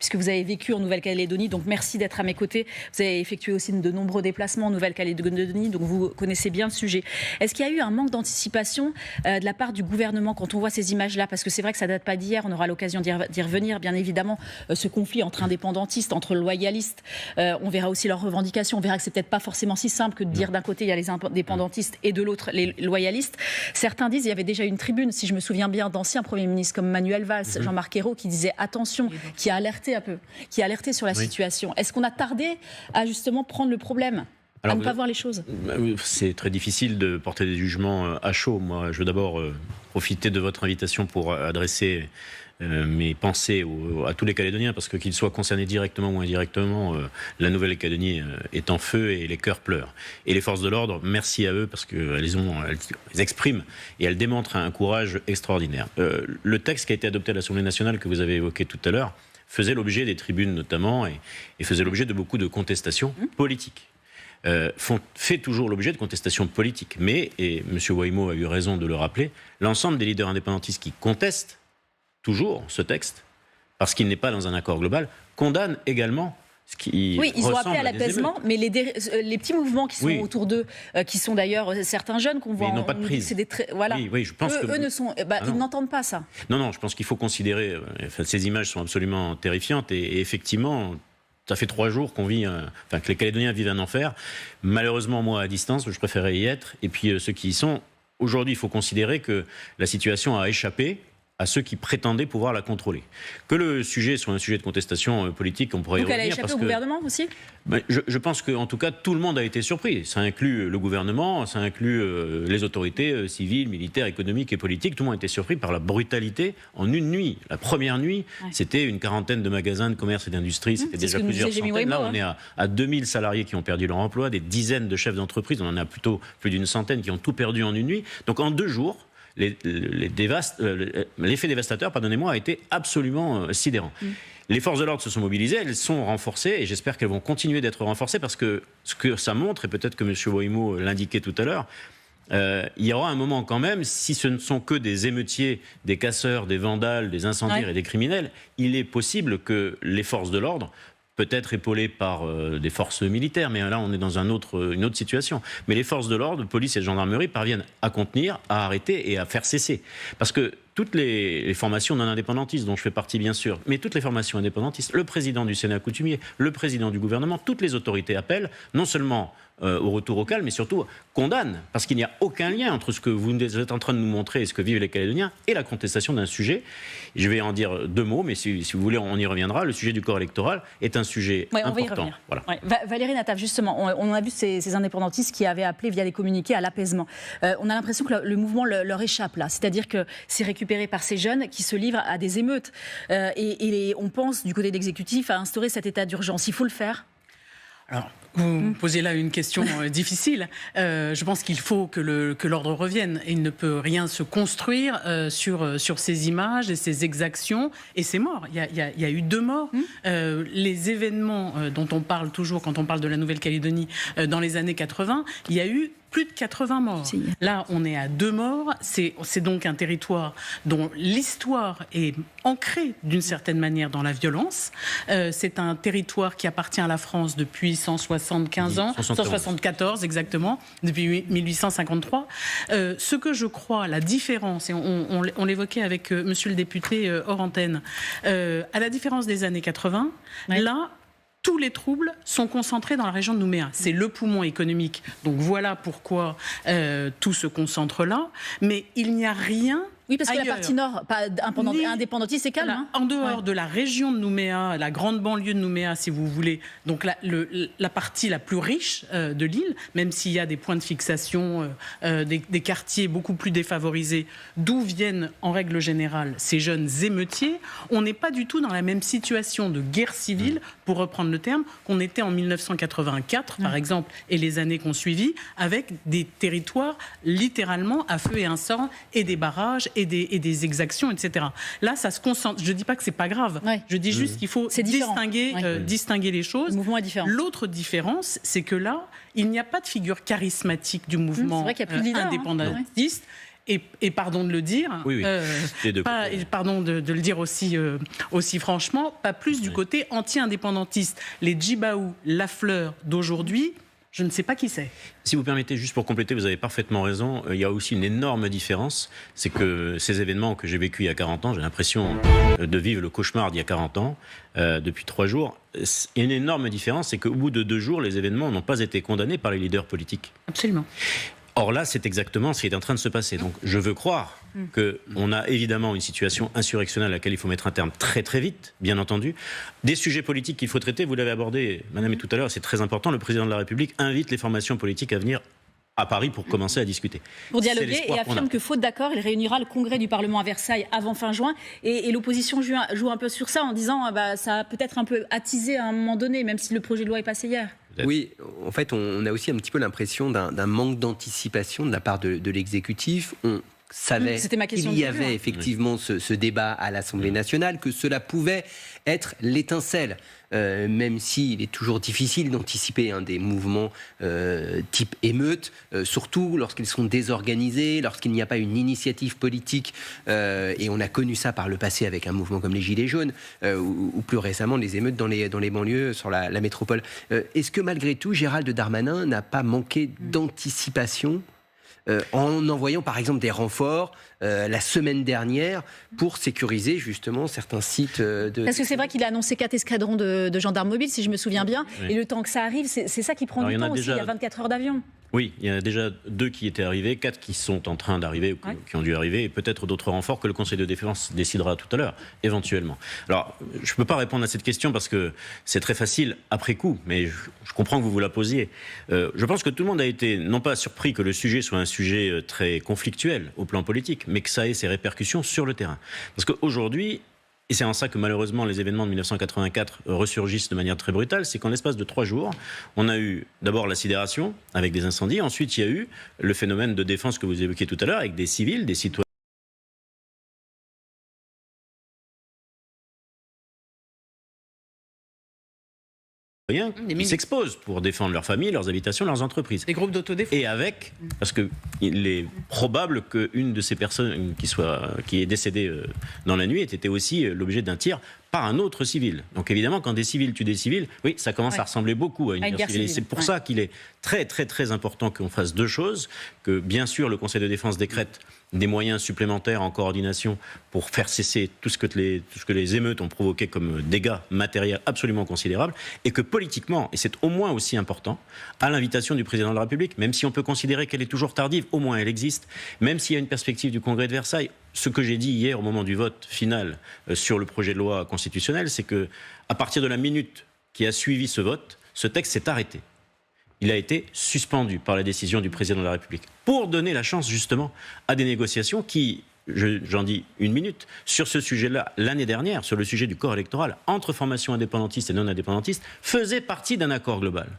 puisque vous avez vécu en Nouvelle-Calédonie, donc merci d'être à mes côtés. Vous avez effectué aussi de nombreux déplacements en Nouvelle-Calédonie, donc vous connaissez bien le sujet. Est-ce qu'il y a eu un manque d'anticipation de la part du gouvernement quand on voit ces images-là? Parce que c'est vrai que ça ne date pas d'hier, on aura l'occasion d'y revenir, bien évidemment, ce conflit entre indépendantistes, entre loyalistes, on verra aussi leurs revendications, on verra que c'est peut-être pas forcément si simple que de dire d'un côté il y a les indépendantistes et de l'autre les loyalistes. Certains disent, il y avait déjà une tribune, si je me souviens bien, d'anciens premiers ministres comme Manuel Valls, Jean-Marc Ayrault, qui disait attention, qui a alerté un peu, qui a alerté sur la situation. Est-ce qu'on a tardé à justement prendre le problème, à ne pas voir les choses? C'est très difficile de porter des jugements à chaud. Moi, je veux d'abord profiter de votre invitation pour adresser mes pensées à tous les Calédoniens, parce que qu'ils soient concernés directement ou indirectement, la Nouvelle-Calédonie est en feu et les cœurs pleurent. Et les forces de l'ordre, merci à eux, parce qu'elles expriment et elles démontrent un courage extraordinaire. Le texte qui a été adopté à l'Assemblée nationale, que vous avez évoqué tout à l'heure, faisait l'objet des tribunes notamment, et faisait l'objet de beaucoup de contestations politiques. Fait toujours l'objet de contestations politiques. Mais, et M. Waimo a eu raison de le rappeler, l'ensemble des leaders indépendantistes qui contestent toujours ce texte, parce qu'il n'est pas dans un accord global, condamnent également ce qui oui, ils ont appelé à des l'apaisement, mais les petits mouvements qui sont autour d'eux, qui sont d'ailleurs certains jeunes qu'on voit... Mais ils n'ont pas de prise. Voilà. Oui, je pense eux ne sont... ils n'entendent pas ça. Non, je pense qu'il faut considérer... ces images sont absolument terrifiantes, et effectivement... Ça fait 3 jours qu'on vit, que les Calédoniens vivent un enfer. Malheureusement, moi, à distance, je préférais y être. Et puis, ceux qui y sont, aujourd'hui, il faut considérer que la situation a échappé à ceux qui prétendaient pouvoir la contrôler. Que le sujet soit un sujet de contestation politique, on pourrait y revenir. Donc elle a échappé au gouvernement aussi ? Je pense qu'en tout cas, tout le monde a été surpris. Ça inclut le gouvernement, ça inclut les autorités civiles, militaires, économiques et politiques. Tout le monde a été surpris par la brutalité en une nuit. La première nuit, c'était une quarantaine de magasins de commerce et d'industrie. C'était déjà plusieurs centaines. Là, on est à 2000 salariés qui ont perdu leur emploi, des dizaines de chefs d'entreprise. On en a plutôt plus d'une centaine qui ont tout perdu en une nuit. Donc en 2 jours, l'effet dévastateur, pardonnez-moi, a été absolument sidérant. Les forces de l'ordre se sont mobilisées, elles sont renforcées, et j'espère qu'elles vont continuer d'être renforcées, parce que ce que ça montre, et peut-être que M. Waimo l'indiquait tout à l'heure, il y aura un moment quand même, si ce ne sont que des émeutiers, des casseurs, des vandales, des incendiaires et des criminels, il est possible que les forces de l'ordre, peut-être épaulées par des forces militaires, mais là on est dans une autre situation. Mais les forces de l'ordre, police et gendarmerie, parviennent à contenir, à arrêter et à faire cesser. Parce que toutes les formations non indépendantistes, dont je fais partie bien sûr, mais toutes les formations indépendantistes, le président du Sénat coutumier, le président du gouvernement, toutes les autorités appellent non seulement au retour au calme, mais surtout condamnent, parce qu'il n'y a aucun lien entre ce que vous êtes en train de nous montrer et ce que vivent les Calédoniens et la contestation d'un sujet. Je vais en dire 2 mots, mais si vous voulez, on y reviendra. Le sujet du corps électoral est un sujet important. On va y revenir. Voilà. Valérie Nataf, justement, on a vu ces indépendantistes qui avaient appelé via des communiqués à l'apaisement. On a l'impression que le mouvement leur échappe là, c'est-à-dire que c'est récupéré par ces jeunes qui se livrent à des émeutes. Et on pense, du côté de l'exécutif, à instaurer cet état d'urgence. Il faut le faire ? Alors, vous me posez là une question difficile. Je pense qu'il faut que l'ordre revienne. Il ne peut rien se construire sur ces images et ces exactions et ces morts. Il y a eu 2 morts. Les événements dont on parle toujours quand on parle de la Nouvelle-Calédonie dans les années 80, il y a eu plus de 80 morts. Là, on est à 2 morts. C'est donc un territoire dont l'histoire est ancrée d'une certaine manière dans la violence. C'est un territoire qui appartient à la France depuis 175 ans, 174 exactement, depuis 1853. Ce que je crois, la différence, et on l'évoquait avec monsieur le député hors antenne, à la différence des années 80, là, tous les troubles sont concentrés dans la région de Nouméa. C'est le poumon économique. Donc voilà pourquoi tout se concentre là. Mais il n'y a rien. Oui, parce que la partie nord, pas indépendantiste, c'est calme. En dehors de la région de Nouméa, la grande banlieue de Nouméa, si vous voulez, donc la partie la plus riche de l'île, même s'il y a des points de fixation, des quartiers beaucoup plus défavorisés, d'où viennent en règle générale ces jeunes émeutiers, on n'est pas du tout dans la même situation de guerre civile, pour reprendre le terme, qu'on était en 1984, par exemple, et les années qu'on suivit, avec des territoires littéralement à feu et un sang, et des barrages, et des exactions, etc. Là, ça se concentre. Je ne dis pas que ce n'est pas grave. Je dis juste qu'il faut distinguer les choses. Le mouvement est différent. L'autre différence, c'est que là, il n'y a pas de figure charismatique du mouvement indépendantiste. et pardon de le dire, pardon de le dire aussi franchement, pas plus du côté anti-indépendantiste. Les Djibaou, Lafleur d'aujourd'hui, je ne sais pas qui c'est. Si vous permettez, juste pour compléter, vous avez parfaitement raison. Il y a aussi une énorme différence. C'est que ces événements que j'ai vécus il y a 40 ans, j'ai l'impression de vivre le cauchemar d'il y a 40 ans, depuis 3 jours. Il y a une énorme différence, c'est qu'au bout de 2 jours, les événements n'ont pas été condamnés par les leaders politiques. Absolument. Or là, c'est exactement ce qui est en train de se passer. Donc je veux croire qu'on a évidemment une situation insurrectionnelle à laquelle il faut mettre un terme très très vite, bien entendu. Des sujets politiques qu'il faut traiter, vous l'avez abordé, madame, et tout à l'heure, c'est très important. Le président de la République invite les formations politiques à venir à Paris pour commencer à discuter. Pour dialoguer, et affirme que faute d'accord, il réunira le congrès du Parlement à Versailles avant fin juin. Et l'opposition joue un peu sur ça en disant ça a peut-être un peu attisé à un moment donné, même si le projet de loi est passé hier. Oui, en fait, on a aussi un petit peu l'impression d'un manque d'anticipation de la part de l'exécutif. On savait qu'il y avait effectivement ce débat à l'Assemblée nationale, que cela pouvait être l'étincelle, même s'il est toujours difficile d'anticiper des mouvements type émeute, surtout lorsqu'ils sont désorganisés, lorsqu'il n'y a pas une initiative politique, et on a connu ça par le passé avec un mouvement comme les Gilets jaunes, ou plus récemment les émeutes dans les banlieues sur la métropole. Est-ce que malgré tout, Gérald Darmanin n'a pas manqué d'anticipation en envoyant par exemple des renforts la semaine dernière pour sécuriser justement certains sites Parce que c'est vrai qu'il a annoncé 4 escadrons de gendarmes mobiles, si je me souviens bien, et le temps que ça arrive, c'est ça qui prend du temps aussi, il y a 24 heures d'avion. Oui, il y en a déjà 2 qui étaient arrivés, 4 qui sont en train d'arriver, ou qui ont dû arriver, et peut-être d'autres renforts que le Conseil de défense décidera tout à l'heure, éventuellement. Alors, je ne peux pas répondre à cette question parce que c'est très facile après coup, mais je comprends que vous la posiez. Je pense que tout le monde a été, non pas surpris que le sujet soit un sujet très conflictuel au plan politique, mais que ça ait ses répercussions sur le terrain. Parce qu'aujourd'hui, et c'est en ça que malheureusement les événements de 1984 ressurgissent de manière très brutale, c'est qu'en l'espace de 3 jours, on a eu d'abord la sidération avec des incendies, ensuite il y a eu le phénomène de défense que vous évoquiez tout à l'heure avec des civils, des citoyens. Ils s'exposent pour défendre leurs familles, leurs habitations, leurs entreprises. Des groupes d'autodéfense. Et avec, parce qu'il est probable qu'une de ces personnes qui est décédée dans la nuit ait été aussi l'objet d'un tir par un autre civil. Donc évidemment, quand des civils tuent des civils, oui, ça commence à ressembler beaucoup à une guerre civile. Et c'est pour ça qu'il est très, très, très important qu'on fasse 2 choses. Que bien sûr, le Conseil de défense décrète des moyens supplémentaires en coordination pour faire cesser tout ce que les émeutes ont provoqué comme dégâts matériels absolument considérables. Et que politiquement, et c'est au moins aussi important, à l'invitation du président de la République, même si on peut considérer qu'elle est toujours tardive, au moins elle existe, même s'il y a une perspective du Congrès de Versailles. Ce que j'ai dit hier au moment du vote final sur le projet de loi constitutionnelle, c'est que à partir de la minute qui a suivi ce vote, ce texte s'est arrêté. Il a été suspendu par la décision du président de la République pour donner la chance justement à des négociations qui, j'en dis une minute, sur ce sujet-là, l'année dernière, sur le sujet du corps électoral, entre formations indépendantistes et non indépendantistes, faisaient partie d'un accord global.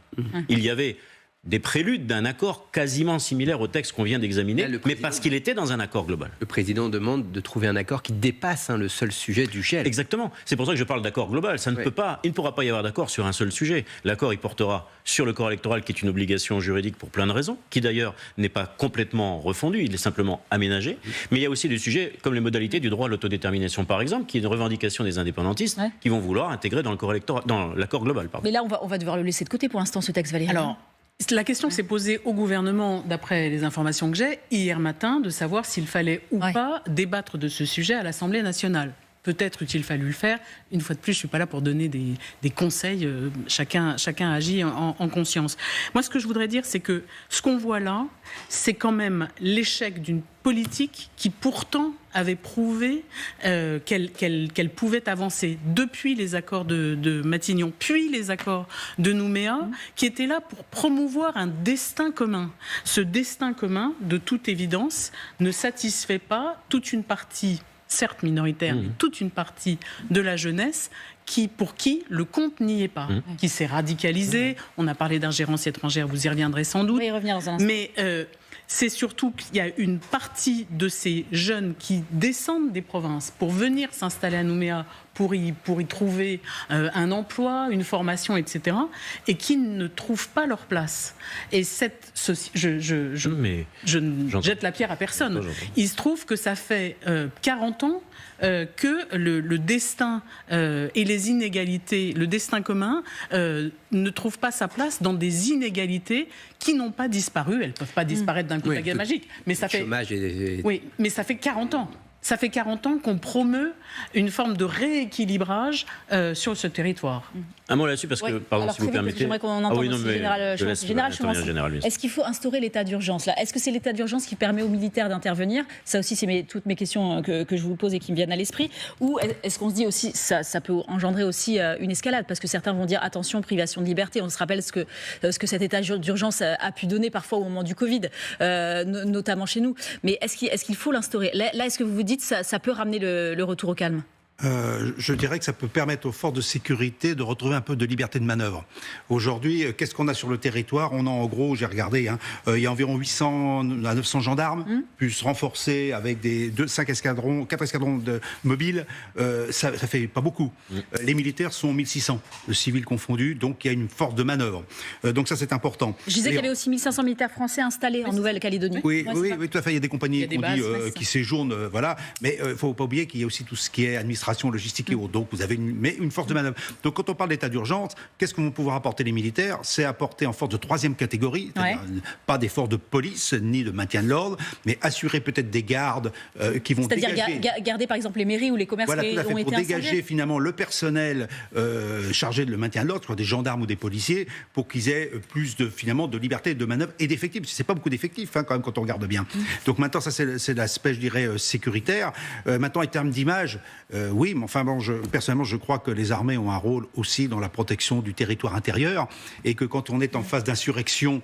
Il y avait des préludes d'un accord quasiment similaire au texte qu'on vient d'examiner, mais parce qu'il était dans un accord global. Le président demande de trouver un accord qui dépasse le seul sujet du gel. Exactement. C'est pour ça que je parle d'accord global. Ça ne peut pas, il ne pourra pas y avoir d'accord sur un seul sujet. L'accord, il portera sur le corps électoral, qui est une obligation juridique pour plein de raisons, qui d'ailleurs n'est pas complètement refondu, il est simplement aménagé. Mais il y a aussi des sujets comme les modalités du droit à l'autodétermination, par exemple, qui est une revendication des indépendantistes qui vont vouloir intégrer dans le corps électoral, dans l'accord global. Pardon. Mais là, on va devoir le laisser de côté pour l'instant, ce texte, Valérie. Alors, la question s'est posée au gouvernement, d'après les informations que j'ai, hier matin, de savoir s'il fallait ou pas débattre de ce sujet à l'Assemblée nationale. Peut-être eût-il fallu le faire. Une fois de plus, je ne suis pas là pour donner des conseils. Chacun agit en conscience. Moi, ce que je voudrais dire, c'est que ce qu'on voit là, c'est quand même l'échec d'une politique qui pourtant avait prouvé qu'elle pouvait avancer depuis les accords de Matignon, puis les accords de Nouméa, qui étaient là pour promouvoir un destin commun. Ce destin commun, de toute évidence, ne satisfait pas toute une partie, certes minoritaire, mais toute une partie de la jeunesse pour qui le compte n'y est pas, qui s'est radicalisé. On a parlé d'ingérence étrangère, vous y reviendrez sans doute. Oui, y revenir dans un instant. Mais c'est surtout qu'il y a une partie de ces jeunes qui descendent des provinces pour venir s'installer à Nouméa, pour y trouver un emploi, une formation, etc., et qui ne trouvent pas leur place. Et je jette la pierre à personne. Il se trouve que ça fait 40 ans que le destin et les inégalités, le destin commun ne trouve pas sa place dans des inégalités qui n'ont pas disparu. Elles ne peuvent pas disparaître d'un coup de baguette magique. Mais ça fait, oui, mais ça fait 40 ans. Ça fait 40 ans qu'on promeut une forme de rééquilibrage sur ce territoire. Un mot là-dessus, parce que, pardon, alors, si vous permettez. J'aimerais qu'on entende aussi Général Chevance. Est-ce qu'il faut instaurer l'état d'urgence là ? Est-ce que c'est l'état d'urgence qui permet aux militaires d'intervenir ? Ça aussi, c'est toutes mes questions que je vous pose et qui me viennent à l'esprit. Ou est-ce qu'on se dit aussi, ça peut engendrer aussi une escalade ? Parce que certains vont dire, attention, privation de liberté. On se rappelle ce que cet état d'urgence a pu donner parfois au moment du Covid, notamment chez nous. Mais est-ce qu'il faut l'instaurer ? Là, est-ce que vous vous dites ça peut ramener le retour au calme ? Je dirais que ça peut permettre aux forces de sécurité de retrouver un peu de liberté de manœuvre. Aujourd'hui, qu'est-ce qu'on a sur le territoire ? On a en gros, j'ai regardé, il y a environ 800 à 900 gendarmes, plus renforcés avec 4 escadrons mobiles. Ça fait pas beaucoup. Les militaires sont 1600, civils confondus, donc il y a une force de manœuvre. Donc ça, c'est important. Je disais qu'il y avait aussi 1500 militaires français installés en Nouvelle-Calédonie. Oui, tout à fait. Il y a des compagnies qui séjournent, voilà. Mais il ne faut pas oublier qu'il y a aussi tout ce qui est administration, logistique et autres. Donc vous avez une force de manœuvre. Donc quand on parle d'état d'urgence, qu'est-ce que vont pouvoir apporter les militaires ? C'est apporter en force de 3e catégorie, pas des forces de police ni de maintien de l'ordre, mais assurer peut-être des gardes qui vont dégager... C'est-à-dire garder par exemple les mairies ou les commerces qui ont été pour dégager finalement le personnel chargé de le maintien de l'ordre, soit des gendarmes ou des policiers, pour qu'ils aient plus de liberté de manœuvre et d'effectifs. C'est pas beaucoup d'effectifs quand même quand on regarde bien. Donc maintenant ça c'est l'aspect, je dirais, sécuritaire. Maintenant en termes d'image, oui, mais enfin bon, personnellement, je crois que les armées ont un rôle aussi dans la protection du territoire intérieur et que quand on est en phase d'insurrection,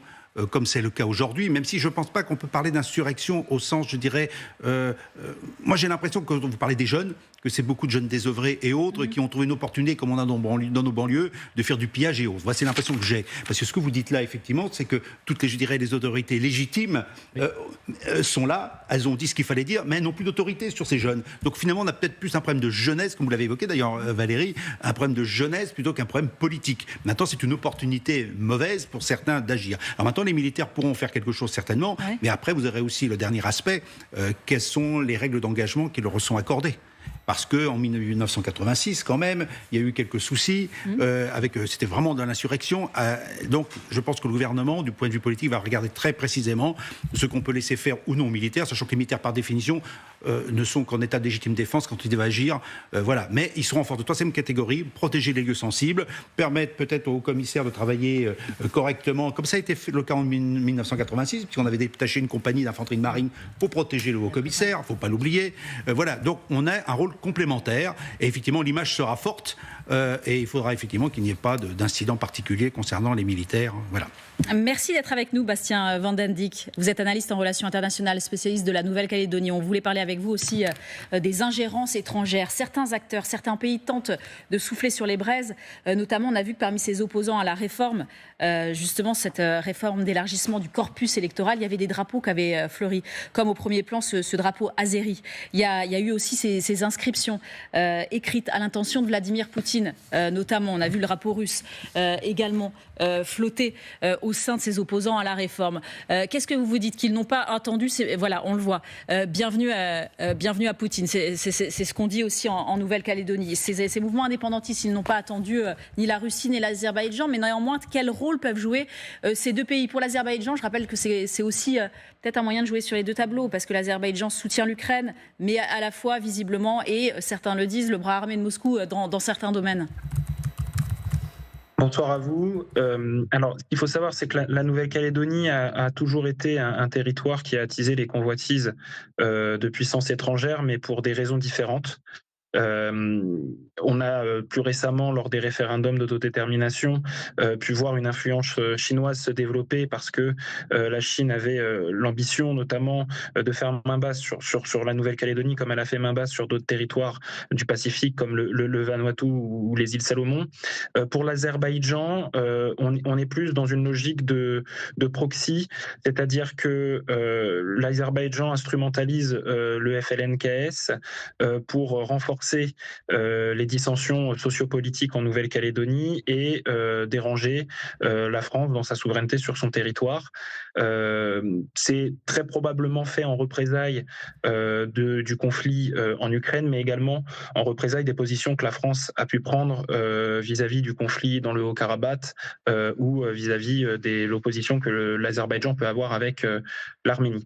comme c'est le cas aujourd'hui, même si je ne pense pas qu'on peut parler d'insurrection au sens, je dirais... moi, j'ai l'impression que quand vous parlez des jeunes, que c'est beaucoup de jeunes désœuvrés et autres qui ont trouvé une opportunité, comme on a dans nos banlieues, de faire du pillage et autres. Voilà, c'est l'impression que j'ai. Parce que ce que vous dites là, effectivement, c'est que toutes les autorités légitimes sont là, elles ont dit ce qu'il fallait dire, mais elles n'ont plus d'autorité sur ces jeunes. Donc finalement, on a peut-être plus un problème de jeunesse, comme vous l'avez évoqué d'ailleurs, Valérie, un problème de jeunesse plutôt qu'un problème politique. Maintenant, c'est une opportunité mauvaise pour certains d'agir. Alors maintenant, les militaires pourront faire quelque chose certainement, mais après, vous aurez aussi le dernier aspect, quelles sont les règles d'engagement qui leur sont accordées ? Parce qu'en 1986, quand même, il y a eu quelques soucis. C'était vraiment de l'insurrection. Donc, je pense que le gouvernement, du point de vue politique, va regarder très précisément ce qu'on peut laisser faire ou non aux militaires, sachant que les militaires, par définition, ne sont qu'en état de légitime défense quand ils doivent agir. Voilà. Mais ils seront en force de 3e catégorie, protéger les lieux sensibles, permettre peut-être aux commissaires de travailler correctement, comme ça a été le cas en 1986, puisqu'on avait détaché une compagnie d'infanterie de marine pour protéger le haut-commissaire, il ne faut pas l'oublier. Voilà. Donc, on a un rôle complémentaire et effectivement l'image sera forte et il faudra effectivement qu'il n'y ait pas d'incident particulier concernant les militaires. Voilà. Merci d'être avec nous, Bastien Van den Dijk. Vous êtes analyste en relations internationales, spécialiste de la Nouvelle-Calédonie. On voulait parler avec vous aussi des ingérences étrangères. Certains acteurs, certains pays tentent de souffler sur les braises. Notamment, on a vu que parmi ces opposants à la réforme, justement cette réforme d'élargissement du corpus électoral, il y avait des drapeaux qui avaient fleuri, comme au premier plan ce drapeau azéri. Il y a eu aussi ces inscriptions écrites à l'intention de Vladimir Poutine, notamment. On a vu le drapeau russe également flotter au sein de ses opposants à la réforme. Qu'est-ce que vous vous dites ? Qu'ils n'ont pas attendu, voilà, on le voit. Bienvenue à Poutine. C'est ce qu'on dit aussi en Nouvelle-Calédonie. Ces mouvements indépendantistes, ils n'ont pas attendu ni la Russie ni l'Azerbaïdjan, mais néanmoins, quel rôle peuvent jouer ces deux pays ? Pour l'Azerbaïdjan, je rappelle que c'est aussi peut-être un moyen de jouer sur les deux tableaux, parce que l'Azerbaïdjan soutient l'Ukraine, mais à la fois, visiblement, et certains le disent, le bras armé de Moscou dans certains domaines. Bonsoir à vous. Alors, ce qu'il faut savoir, c'est que la Nouvelle-Calédonie a toujours été un territoire qui a attisé les convoitises de puissances étrangères, mais pour des raisons différentes. On a plus récemment, lors des référendums d'autodétermination, pu voir une influence chinoise se développer parce que la Chine avait l'ambition notamment de faire main basse sur la Nouvelle-Calédonie, comme elle a fait main basse sur d'autres territoires du Pacifique comme le Vanuatu ou les îles Salomon. Pour l'Azerbaïdjan, on est plus dans une logique de proxy, c'est-à-dire que l'Azerbaïdjan instrumentalise le FLNKS pour renforcer renforcer les dissensions sociopolitiques en Nouvelle-Calédonie et déranger la France dans sa souveraineté sur son territoire. C'est très probablement fait en représailles du conflit en Ukraine, mais également en représailles des positions que la France a pu prendre vis-à-vis du conflit dans le Haut-Karabakh ou vis-à-vis de l'opposition que l'Azerbaïdjan peut avoir avec l'Arménie.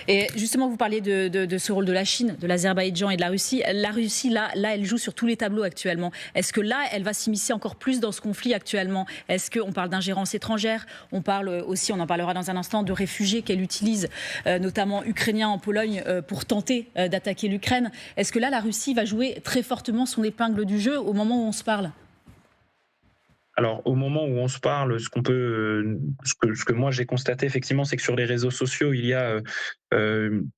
Et justement, vous parliez de ce rôle de la Chine, de l'Azerbaïdjan et de la Russie. La Russie, là, elle joue sur tous les tableaux actuellement. Est-ce que là, elle va s'immiscer encore plus dans ce conflit actuellement? Est-ce qu'on parle d'ingérence étrangère? On parle aussi, on en parlera dans un instant, de réfugiés qu'elle utilise, notamment ukrainiens en Pologne, pour tenter d'attaquer l'Ukraine. Est-ce que là, la Russie va jouer très fortement son épingle du jeu au moment où on se parle? Alors, au moment où on se parle, ce que moi j'ai constaté effectivement, c'est que sur les réseaux sociaux, il y a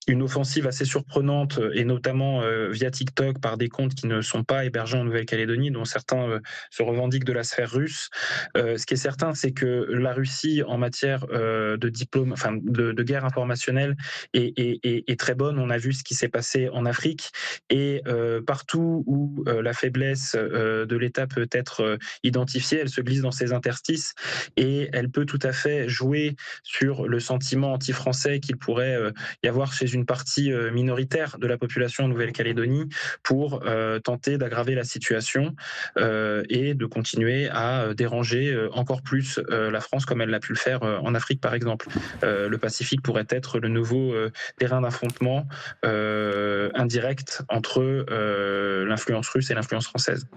une offensive assez surprenante, et notamment via TikTok par des comptes qui ne sont pas hébergés en Nouvelle-Calédonie, dont certains se revendiquent de la sphère russe. Ce qui est certain, c'est que la Russie, en matière de guerre informationnelle, est très bonne. On a vu ce qui s'est passé en Afrique, et partout où la faiblesse de l'État peut être identifiée, elle se glisse dans ses interstices, et elle peut tout à fait jouer sur le sentiment anti-français qu'il pourrait y avoir chez une partie minoritaire de la population en Nouvelle-Calédonie pour tenter d'aggraver la situation et de continuer à déranger encore plus la France, comme elle l'a pu le faire en Afrique par exemple. Le Pacifique pourrait être le nouveau terrain d'affrontement indirect entre l'influence russe et l'influence française.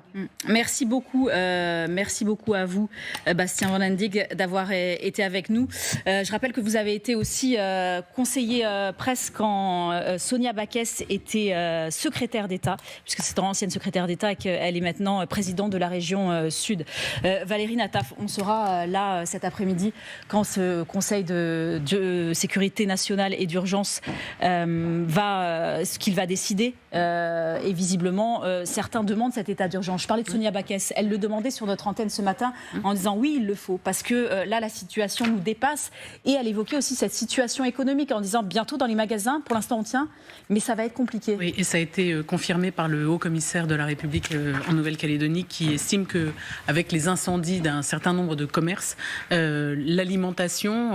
Merci beaucoup à vous, Bastien Van Endig, d'avoir été avec nous. Je rappelle que vous avez été aussi conseiller presse quand Sonia Backès était secrétaire d'État, puisque c'est une ancienne secrétaire d'État et qu'elle est maintenant présidente de la région Sud. Valérie Nataf, on sera là cet après-midi quand ce Conseil de sécurité nationale et d'urgence ce qu'il va décider. Et visiblement, certains demandent cet état d'urgence. Je parlais de Sonia Backès. Elle le demandait sur notre antenne ce matin en disant oui, il le faut, parce que là, la situation nous dépasse. Et elle évoquait aussi cette situation économique en disant bientôt dans les magasins, pour l'instant on tient, mais ça va être compliqué. Oui, et ça a été confirmé par le haut-commissaire de la République en Nouvelle-Calédonie, qui estime qu'avec les incendies d'un certain nombre de commerces, l'alimentation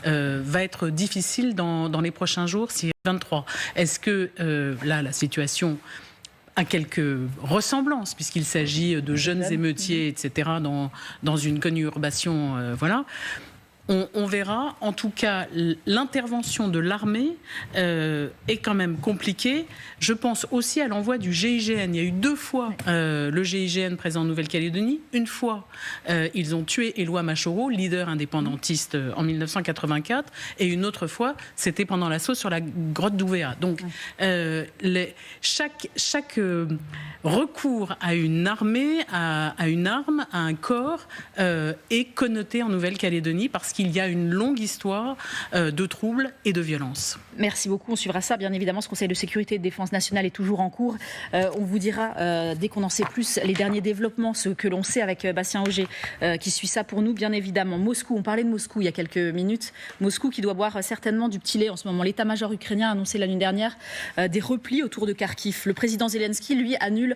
va être difficile dans les prochains jours, si 23. Est-ce que là, la situation a quelques ressemblances, puisqu'il s'agit de jeunes émeutiers, etc., dans une conurbation, voilà. On verra. En tout cas, l'intervention de l'armée est quand même compliquée. Je pense aussi à l'envoi du GIGN. Il y a eu 2 fois le GIGN présent en Nouvelle-Calédonie. Une fois, ils ont tué Éloi Machoro, leader indépendantiste en 1984. Et une autre fois, c'était pendant l'assaut sur la grotte d'Ouvéa. Donc, chaque recours à une armée, à une arme, à un corps, est connoté en Nouvelle-Calédonie parce qu'il y a une longue histoire de troubles et de violences. Merci beaucoup, on suivra ça bien évidemment. Ce Conseil de sécurité et de défense nationale est toujours en cours. On vous dira, dès qu'on en sait plus, les derniers développements, ce que l'on sait avec Bastien Auger, qui suit ça pour nous bien évidemment. Moscou, on parlait de Moscou il y a quelques minutes. Moscou qui doit boire certainement du petit lait en ce moment. L'état-major ukrainien a annoncé la nuit dernière des replis autour de Kharkiv. Le président Zelensky, lui, annule